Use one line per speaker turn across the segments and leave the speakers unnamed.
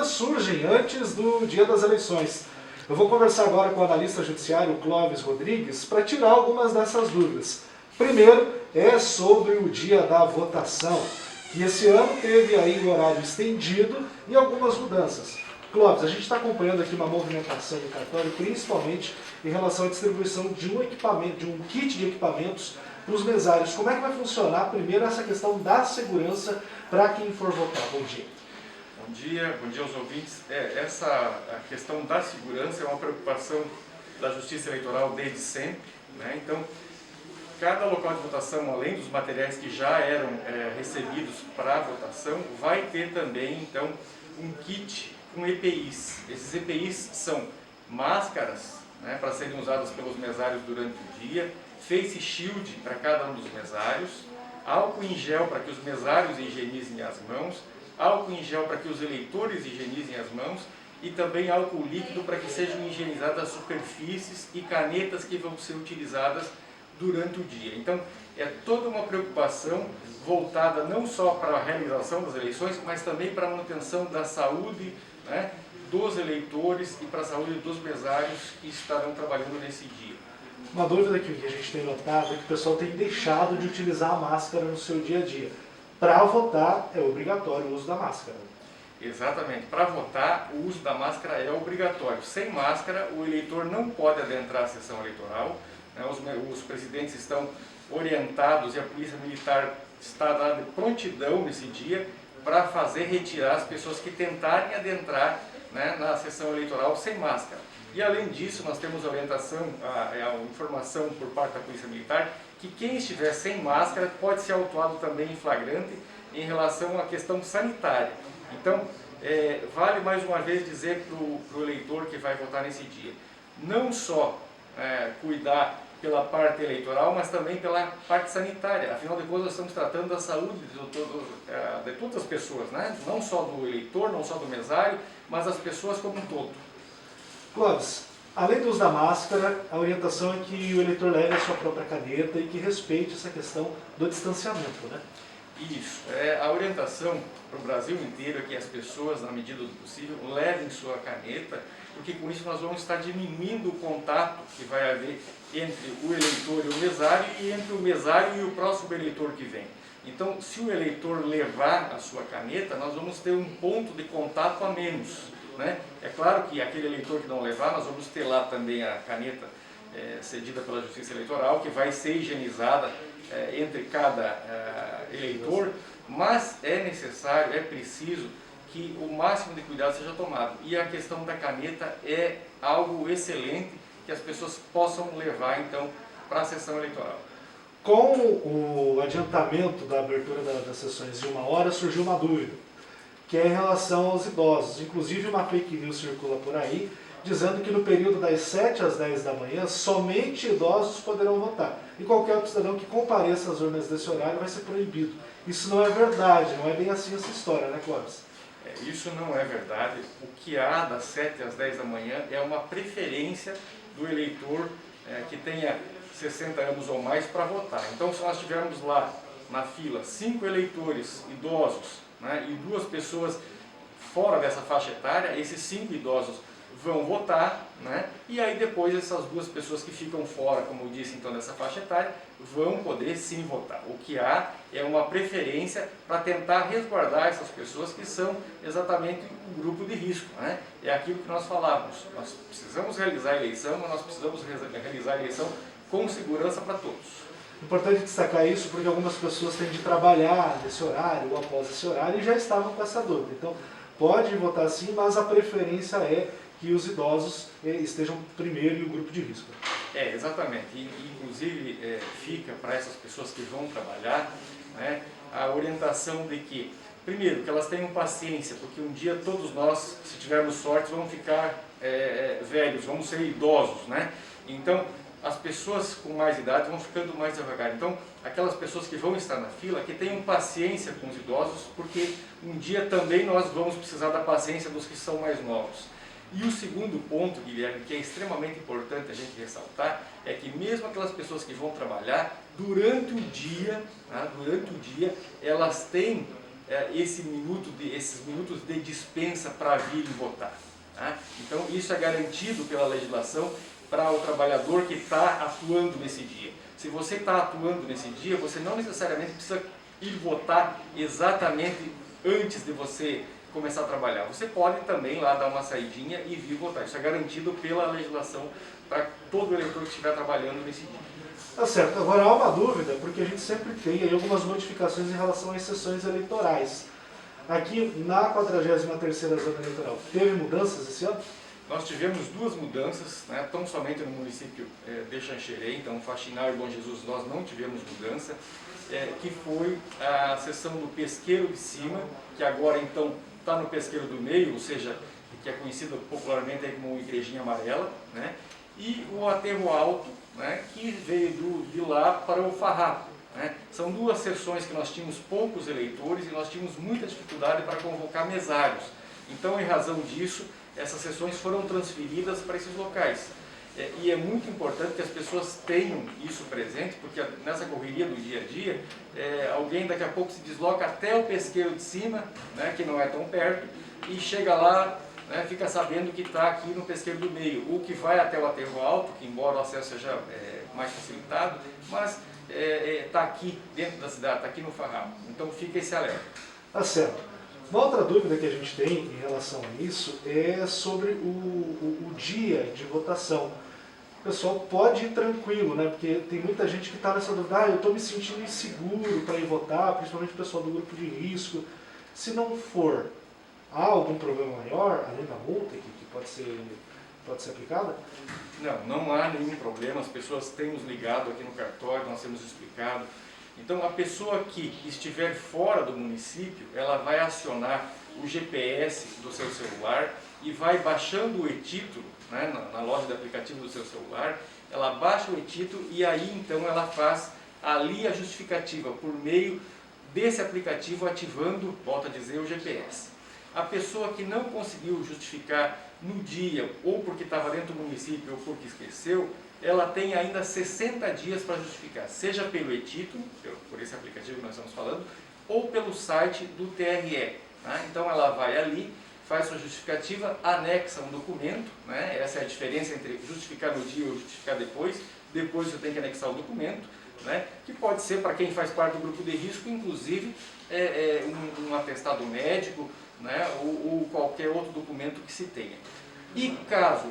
dúvidas surgem antes do dia das eleições. Eu vou conversar agora com o analista judiciário Clóvis Rodrigues para tirar algumas dessas dúvidas. Primeiro é sobre o dia da votação, que esse ano teve aí o horário estendido e algumas mudanças. Clóvis, a gente está acompanhando aqui uma movimentação do cartório, principalmente em relação à distribuição de um equipamento, de um kit de equipamentos para os mesários. Como é que vai funcionar, primeiro, essa questão da segurança para quem for votar? Bom dia.
Bom dia aos ouvintes. Essa questão da segurança é uma preocupação da Justiça Eleitoral desde sempre, né? Então, cada local de votação, além dos materiais que já eram recebidos para a votação, vai ter também, então, um kit com EPIs. Esses EPIs são máscaras, né, para serem usadas pelos mesários durante o dia, face shield para cada um dos mesários, álcool em gel para que os mesários higienizem as mãos, álcool em gel para que os eleitores higienizem as mãos e também álcool líquido para que sejam higienizadas as superfícies e canetas que vão ser utilizadas durante o dia. Então, é toda uma preocupação voltada não só para a realização das eleições, mas também para a manutenção da saúde, né, dos eleitores e para a saúde dos mesários que estarão trabalhando nesse dia.
Uma dúvida que a gente tem notado é que o pessoal tem deixado de utilizar a máscara no seu dia a dia. Para votar é obrigatório o uso da máscara.
Exatamente. Para votar, o uso da máscara é obrigatório. Sem máscara, o eleitor não pode adentrar a sessão eleitoral. Os presidentes estão orientados e a Polícia Militar está dando prontidão nesse dia para fazer retirar as pessoas que tentarem adentrar, né, na sessão eleitoral sem máscara. E além disso, nós temos a orientação, a informação por parte da Polícia Militar que quem estiver sem máscara pode ser autuado também em flagrante em relação à questão sanitária. Então, vale mais uma vez dizer para o eleitor que vai votar nesse dia, não só cuidar pela parte eleitoral, mas também pela parte sanitária. Afinal de contas, nós estamos tratando da saúde de todas as pessoas, né? Não só do eleitor, não só do mesário, mas das pessoas como um todo.
Clóvis, além do uso da máscara, a orientação é que o eleitor leve a sua própria caneta e que respeite essa questão do distanciamento, né?
Isso. A orientação para o Brasil inteiro é que as pessoas, na medida do possível, levem sua caneta, porque com isso nós vamos estar diminuindo o contato que vai haver entre o eleitor e o mesário e entre o mesário e o próximo eleitor que vem. Então, se o eleitor levar a sua caneta, nós vamos ter um ponto de contato a menos, né? É claro que aquele eleitor que não levar, nós vamos ter lá também a caneta cedida pela Justiça Eleitoral, que vai ser higienizada entre cada eleitor, mas é necessário, é preciso que o máximo de cuidado seja tomado. E a questão da caneta é algo excelente que as pessoas possam levar, então, para a sessão eleitoral.
Com o adiantamento da abertura das sessões de 1 hora, surgiu uma dúvida, que é em relação aos idosos. Inclusive, uma fake news circula por aí, dizendo que no período das 7 às 10 da manhã, somente idosos poderão votar. E qualquer outro cidadão que compareça às urnas desse horário vai ser proibido. Isso não é verdade, não é bem assim essa história, né, Clóvis?
Isso não é verdade. O que há das 7 às 10 da manhã é uma preferência do eleitor que tenha 60 anos ou mais para votar. Então, se nós tivermos lá na fila 5 eleitores idosos, né, e 2 pessoas fora dessa faixa etária, esses 5 idosos vão votar, né, e aí depois essas 2 pessoas que ficam fora, como eu disse, então, dessa faixa etária, vão poder sim votar. O que há é uma preferência para tentar resguardar essas pessoas que são exatamente o grupo de risco, né? É aquilo que nós falávamos, nós precisamos realizar a eleição, mas nós precisamos realizar a eleição com segurança para todos.
Importante destacar isso porque algumas pessoas têm de trabalhar nesse horário ou após esse horário e já estavam com essa dúvida. Então, pode votar sim, mas a preferência é que os idosos estejam primeiro e o grupo de risco.
Exatamente. Inclusive, fica para essas pessoas que vão trabalhar, né, a orientação de que, primeiro, que elas tenham paciência, porque um dia todos nós, se tivermos sorte, vamos ficar velhos, vamos ser idosos, né? Então, as pessoas com mais idade vão ficando mais devagar. Então, aquelas pessoas que vão estar na fila, que tenham paciência com os idosos, porque um dia também nós vamos precisar da paciência dos que são mais novos. E o segundo ponto, Guilherme, que é extremamente importante a gente ressaltar, é que mesmo aquelas pessoas que vão trabalhar, durante o dia, elas têm esses minutos de dispensa para vir votar. Tá? Então, isso é garantido pela legislação para o trabalhador que está atuando nesse dia. Se você está atuando nesse dia, você não necessariamente precisa ir votar exatamente antes de você começar a trabalhar. Você pode também lá dar uma saidinha e vir votar. Isso é garantido pela legislação para todo eleitor que estiver trabalhando nesse dia.
Tá certo. Agora há uma dúvida, porque a gente sempre tem aí algumas modificações em relação às sessões eleitorais. Aqui na 43ª Zona Eleitoral, teve mudanças esse ano?
Nós tivemos duas mudanças, né, tão somente no município de Xanxerê, então Faxinal e Bom Jesus nós não tivemos mudança, que foi a sessão do Pesqueiro de Cima, que agora então está no Pesqueiro do Meio, ou seja, que é conhecido popularmente aí como Igrejinha Amarela, né, e o Aterro Alto, né, que veio de lá para o Farrapo. Né. São duas sessões que nós tínhamos poucos eleitores e nós tínhamos muita dificuldade para convocar mesários. Então, em razão disso, essas sessões foram transferidas para esses locais. E é muito importante que as pessoas tenham isso presente, porque nessa correria do dia a dia, alguém daqui a pouco se desloca até o Pesqueiro de Cima, né, que não é tão perto, e chega lá, né, fica sabendo que está aqui no Pesqueiro do Meio, o que vai até o Aterro Alto, que embora o acesso seja mais facilitado, mas está aqui dentro da cidade, está aqui no Farrapo. Então fica esse alerta.
Tá certo. Uma outra dúvida que a gente tem em relação a isso é sobre o dia de votação. O pessoal pode ir tranquilo, né? Porque tem muita gente que está nessa dúvida, eu estou me sentindo inseguro para ir votar, principalmente o pessoal do grupo de risco. Se não for, há algum problema maior, além da multa que pode ser aplicada?
Não há nenhum problema, as pessoas têm nos ligado aqui no cartório, nós temos explicado. Então, a pessoa que estiver fora do município, ela vai acionar o GPS do seu celular e vai baixando o e-título, né, na loja de aplicativo do seu celular, ela baixa o e-título e aí então ela faz ali a justificativa por meio desse aplicativo ativando, volto a dizer, o GPS. A pessoa que não conseguiu justificar no dia, ou porque estava dentro do município ou porque esqueceu, ela tem ainda 60 dias para justificar, seja pelo e-título, por esse aplicativo que nós estamos falando, ou pelo site do TRE. Tá? Então ela vai ali, faz sua justificativa, anexa um documento, né? Essa é a diferença entre justificar no dia ou justificar depois. Depois você tem que anexar o documento, né? Que pode ser para quem faz parte do grupo de risco, inclusive um atestado médico, né? ou qualquer outro documento que se tenha. E caso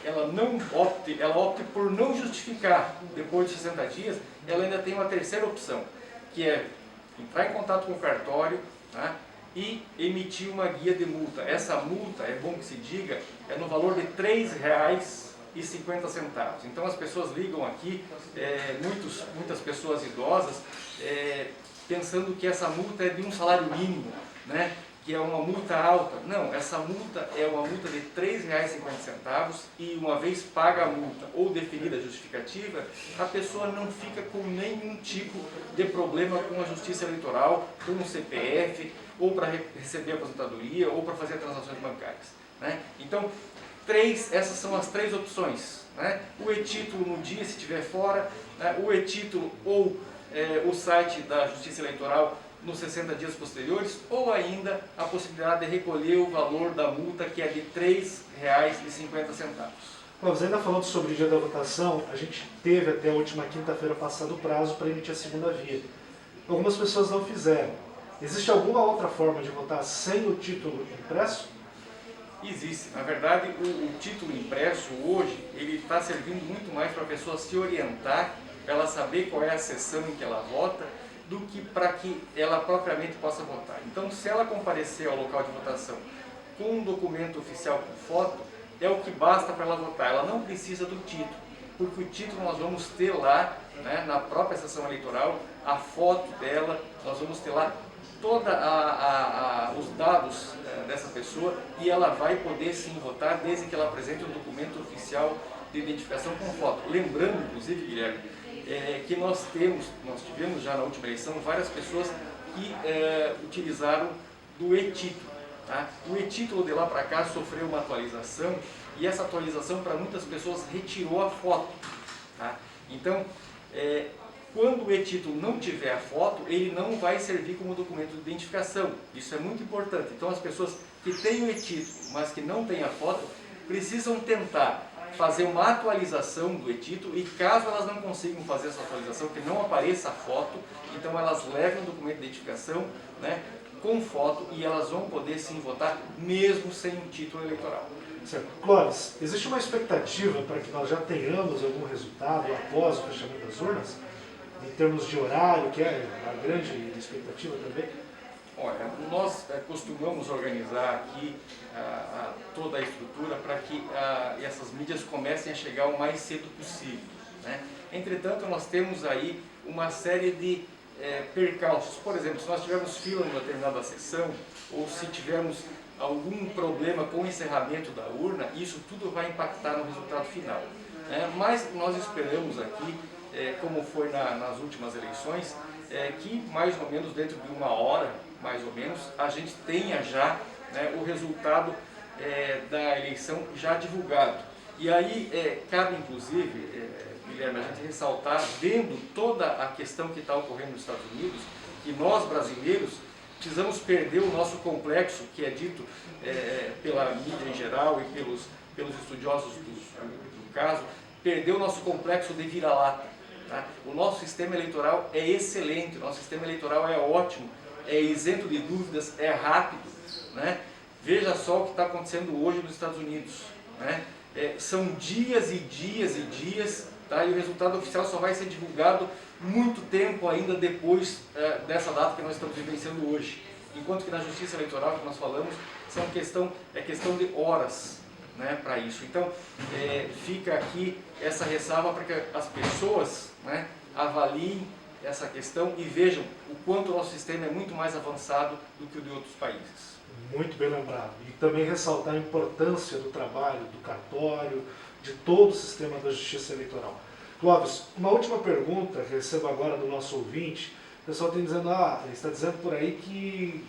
ela opte por não justificar depois de 60 dias, ela ainda tem uma terceira opção, que é entrar em contato com o cartório, né, e emitir uma guia de multa. Essa multa, é bom que se diga, é no valor de R$ 3,50. Então as pessoas ligam aqui, muitas pessoas idosas, pensando que essa multa é de um salário mínimo, né? Que é uma multa alta. Não, essa multa é uma multa de R$ 3,50 e uma vez paga a multa ou definida a justificativa, a pessoa não fica com nenhum tipo de problema com a justiça eleitoral, com o CPF, ou para receber aposentadoria, ou para fazer transações bancárias. Né? Então, essas são as três opções. Né? O e-título no dia, se estiver fora, né? O e-título ou o site da Justiça Eleitoral nos 60 dias posteriores, ou ainda a possibilidade de recolher o valor da multa, que é de R$ 3,50.
Mas ainda falando sobre o dia da votação, a gente teve até a última quinta-feira passado o prazo para emitir a segunda via. Algumas pessoas não fizeram. Existe alguma outra forma de votar sem o título impresso?
Existe. Na verdade, o título impresso hoje, ele está servindo muito mais para a pessoa se orientar, para ela saber qual é a sessão em que ela vota, do que para que ela propriamente possa votar. Então, se ela comparecer ao local de votação com um documento oficial com foto, é o que basta para ela votar. Ela não precisa do título, porque o título nós vamos ter lá, né, na própria sessão eleitoral, a foto dela, nós vamos ter lá todos os dados dessa pessoa e ela vai poder sim votar desde que ela apresente um documento oficial de identificação com foto. Lembrando, inclusive, Guilherme, que nós tivemos já na última eleição várias pessoas que utilizaram do e-título. Tá? O e-título de lá para cá sofreu uma atualização e essa atualização para muitas pessoas retirou a foto. Tá? Então, quando o e-título não tiver a foto, ele não vai servir como documento de identificação. Isso é muito importante. Então as pessoas que têm o e-título, mas que não têm a foto, precisam tentar fazer uma atualização do e-título, e caso elas não consigam fazer essa atualização, que não apareça a foto, então elas levem o documento de identificação, né, com foto, e elas vão poder sim votar mesmo sem um título eleitoral.
Certo. Clóvis, existe uma expectativa para que nós já tenhamos algum resultado após o fechamento das urnas? Em termos de horário, que é a grande expectativa também?
Olha, nós costumamos organizar aqui toda a estrutura para que essas mídias comecem a chegar o mais cedo possível, né? Entretanto, nós temos aí uma série de percalços. Por exemplo, se nós tivermos fila em uma determinada sessão, ou se tivermos algum problema com o encerramento da urna, isso tudo vai impactar no resultado final, né? Mas nós esperamos aqui, como foi nas últimas eleições, que mais ou menos dentro de uma hora, mais ou menos, a gente tenha já, né, o resultado da eleição já divulgado. E aí cabe inclusive, Guilherme, a gente ressaltar, vendo toda a questão que está ocorrendo nos Estados Unidos, que nós brasileiros precisamos perder o nosso complexo, que é dito pela mídia em geral e pelos estudiosos do caso, perder o nosso complexo de vira-lata. Tá? O nosso sistema eleitoral é excelente, o nosso sistema eleitoral é ótimo, é isento de dúvidas, é rápido, né? Veja só o que está acontecendo hoje nos Estados Unidos, né? São dias e dias e dias, tá? E o resultado oficial só vai ser divulgado muito tempo ainda depois dessa data que nós estamos vivenciando hoje. Enquanto que na Justiça Eleitoral, que nós falamos, é questão de horas, né, para isso. Então, fica aqui essa ressalva para que as pessoas, né, avaliem essa questão e vejam o quanto o nosso sistema é muito mais avançado do que o de outros países.
Muito bem lembrado. E também ressaltar a importância do trabalho do cartório, de todo o sistema da Justiça Eleitoral. Clóvis, uma última pergunta que recebo agora do nosso ouvinte. O pessoal está dizendo, está dizendo por aí que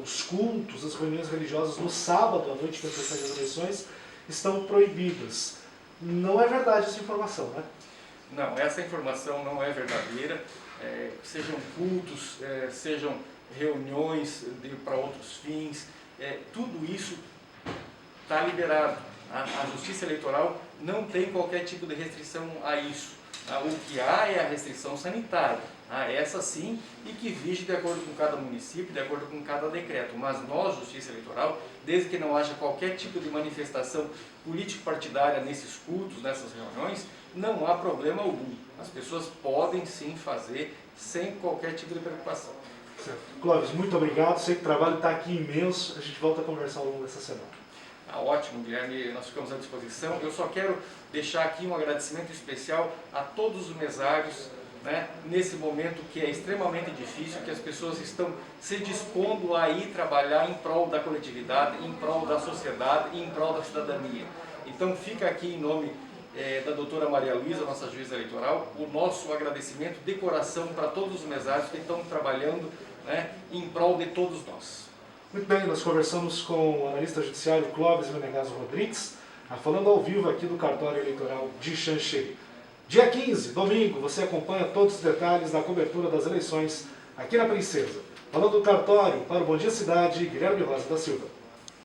os cultos, as reuniões religiosas no sábado à noite, que antecede as eleições, estão proibidas. Não é verdade essa informação, né?
Não, essa informação não é verdadeira. Sejam cultos, sejam reuniões para outros fins, tudo isso está liberado. A Justiça Eleitoral não tem qualquer tipo de restrição a isso. O que há é a restrição sanitária, essa sim, e que vige de acordo com cada município, de acordo com cada decreto. Mas nós, Justiça Eleitoral, desde que não haja qualquer tipo de manifestação político-partidária nesses cultos, nessas reuniões, não há problema algum. As pessoas podem sim fazer sem qualquer tipo de preocupação.
Certo. Clóvis, muito obrigado. Sei que o trabalho está aqui imenso. A gente volta a conversar ao longo dessa semana.
Ótimo, Guilherme, nós ficamos à disposição. Eu só quero deixar aqui um agradecimento especial a todos os mesários, né, nesse momento que é extremamente difícil, que as pessoas estão se dispondo a ir trabalhar em prol da coletividade, em prol da sociedade e em prol da cidadania. Então fica aqui em nome da doutora Maria Luísa, nossa juíza eleitoral, o nosso agradecimento de coração para todos os mesários que estão trabalhando, né, em prol de todos nós.
Muito bem, nós conversamos com o analista judiciário Clóvis Menegaso Rodrigues, falando ao vivo aqui do cartório eleitoral de Xanxerê. Dia 15, domingo, você acompanha todos os detalhes da cobertura das eleições aqui na Princesa. Falando do cartório, para o Bom Dia Cidade, Guilherme Rosa da Silva.